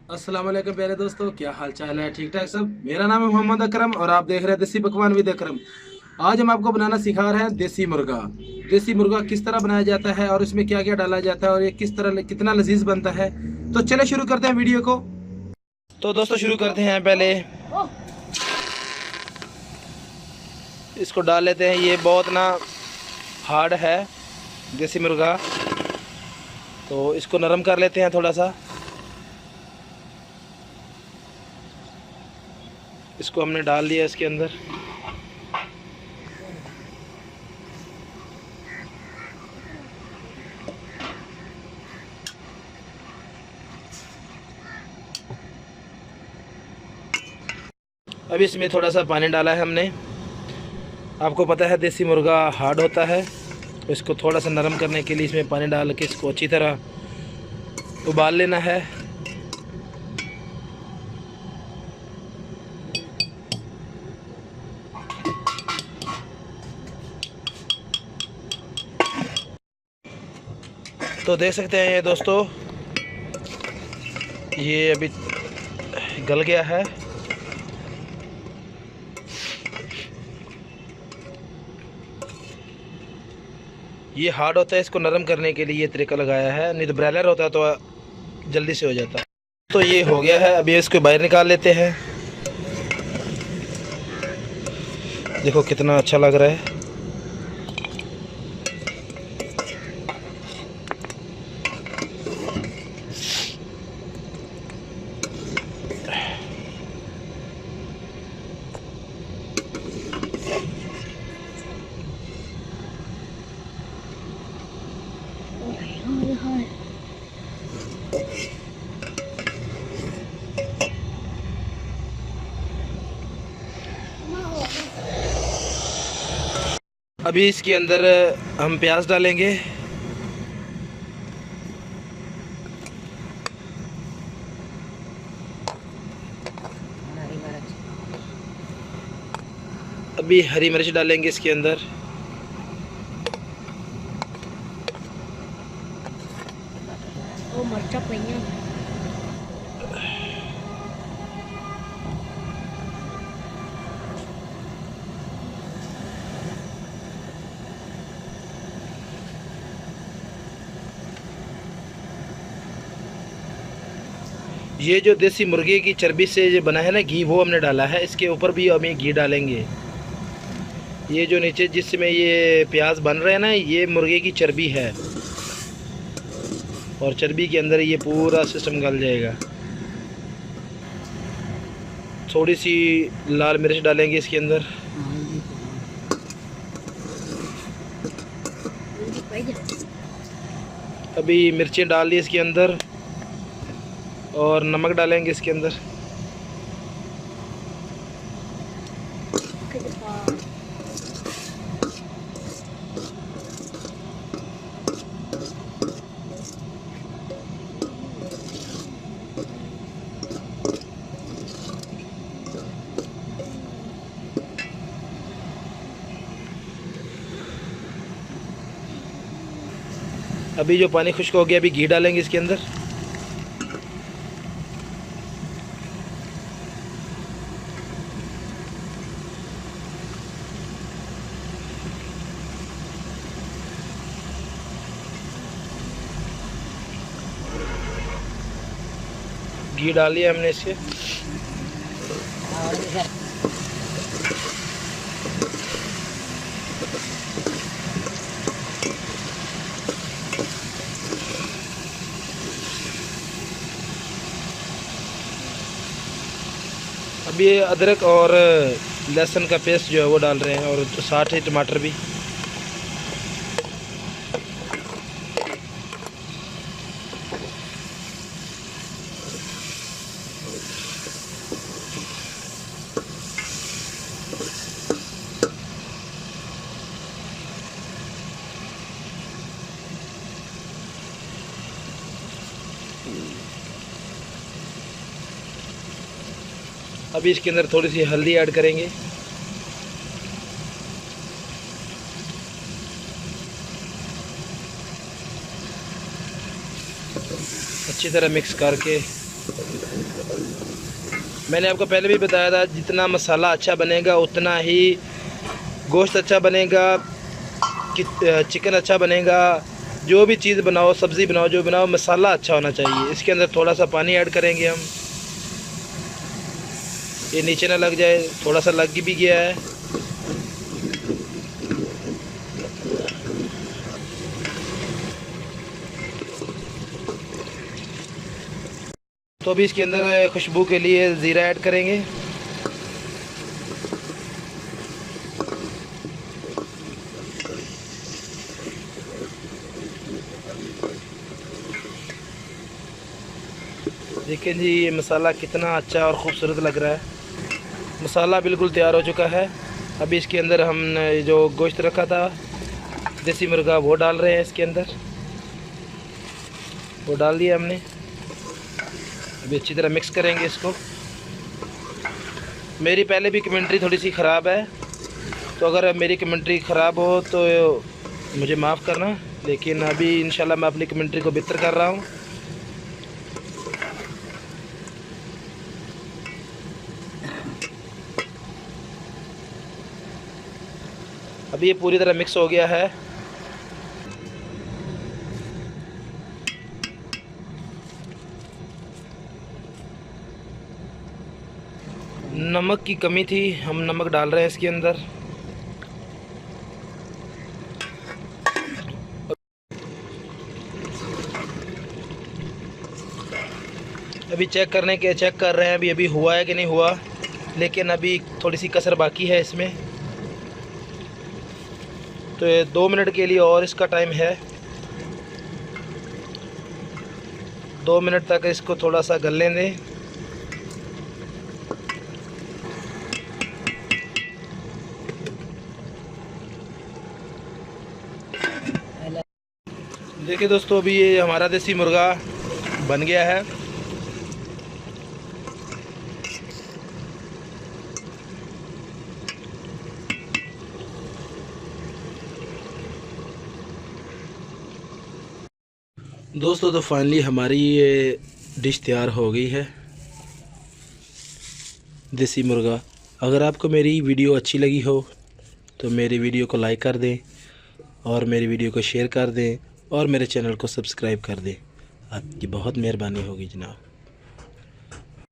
अस्सलाम वालेकुम प्यारे दोस्तों, क्या हाल चाल है? ठीक ठाक सब। मेरा नाम है मोहम्मद अकरम और आप देख रहे हैं देसी पकवान विद अकरम। आज हम आपको बनाना सिखा रहे हैं देसी मुर्गा। देसी मुर्गा किस तरह बनाया जाता है और इसमें क्या क्या डाला जाता है और ये किस तरह कितना लजीज बनता है। तो चले शुरू करते हैं वीडियो को। तो दोस्तों शुरू करते हैं। पहले इसको डाल लेते हैं। ये बहुत ना हार्ड है देसी मुर्गा, तो इसको नरम कर लेते हैं थोड़ा सा। इसको हमने डाल दिया इसके अंदर। अब इसमें थोड़ा सा पानी डाला है हमने। आपको पता है देसी मुर्गा हार्ड होता है, तो इसको थोड़ा सा नरम करने के लिए इसमें पानी डाल के इसको अच्छी तरह उबाल लेना है। तो देख सकते हैं ये दोस्तों, ये अभी गल गया है। ये हार्ड होता है, इसको नरम करने के लिए ये तरीका लगाया है, नहीं तो ब्रॉयलर होता है तो जल्दी से हो जाता है। तो ये हो गया है, अभी इसको बाहर निकाल लेते हैं। देखो कितना अच्छा लग रहा है। अभी इसके अंदर हम प्याज डालेंगे। अभी हरी मिर्च डालेंगे इसके अंदर। ये जो देसी मुर्गे की चर्बी से जो बना है ना घी, वो हमने डाला है। इसके ऊपर भी हम ये घी डालेंगे। ये जो नीचे जिसमें ये प्याज बन रहे हैं ना, ये मुर्गे की चर्बी है और चर्बी के अंदर ये पूरा सिस्टम गल जाएगा। थोड़ी सी लाल मिर्च डालेंगे इसके अंदर। अभी मिर्चें डाल दी इसके अंदर और नमक डालेंगे इसके अंदर। अभी जो पानी खुश्क हो गया, अभी घी डालेंगे इसके अंदर। घी डाल लिया हमने इसके। अब ये अदरक और लहसुन का पेस्ट जो है वो डाल रहे हैं और साथ ही टमाटर भी। अभी इसके अंदर थोड़ी सी हल्दी ऐड करेंगे। अच्छी तरह मिक्स करके मैंने आपको पहले भी बताया था, जितना मसाला अच्छा बनेगा उतना ही गोश्त अच्छा बनेगा, चिकन अच्छा बनेगा। जो भी चीज़ बनाओ, सब्ज़ी बनाओ, जो बनाओ, मसाला अच्छा होना चाहिए। इसके अंदर थोड़ा सा पानी ऐड करेंगे हम, ये नीचे ना लग जाए। थोड़ा सा लग भी गया है। तो अभी इसके अंदर खुशबू के लिए ज़ीरा ऐड करेंगे। देखें जी, ये मसाला कितना अच्छा और ख़ूबसूरत लग रहा है। मसाला बिल्कुल तैयार हो चुका है। अभी इसके अंदर हमने जो गोश्त रखा था देसी मुर्गा, वो डाल रहे हैं इसके अंदर। वो डाल दिया हमने। अभी अच्छी तरह मिक्स करेंगे इसको। मेरी पहले भी कमेंट्री थोड़ी सी ख़राब है, तो अगर मेरी कमेंट्री ख़राब हो तो मुझे माफ़ करना, लेकिन अभी इंशाल्लाह मैं अपनी कमेंट्री को बेहतर कर रहा हूँ। अभी ये पूरी तरह मिक्स हो गया है। नमक की कमी थी, हम नमक डाल रहे हैं इसके अंदर। अभी चेक कर रहे हैं अभी हुआ है कि नहीं हुआ, लेकिन अभी थोड़ी सी कसर बाकी है इसमें। तो 2 मिनट के लिए और इसका टाइम है। 2 मिनट तक इसको थोड़ा सा गलने दें। देखिए दोस्तों, अभी ये हमारा देसी मुर्गा बन गया है। दोस्तों, तो फाइनली हमारी ये डिश तैयार हो गई है, देसी मुर्गा। अगर आपको मेरी वीडियो अच्छी लगी हो तो मेरी वीडियो को लाइक कर दें और मेरी वीडियो को शेयर कर दें और मेरे चैनल को सब्सक्राइब कर दें। आपकी बहुत मेहरबानी होगी जनाब।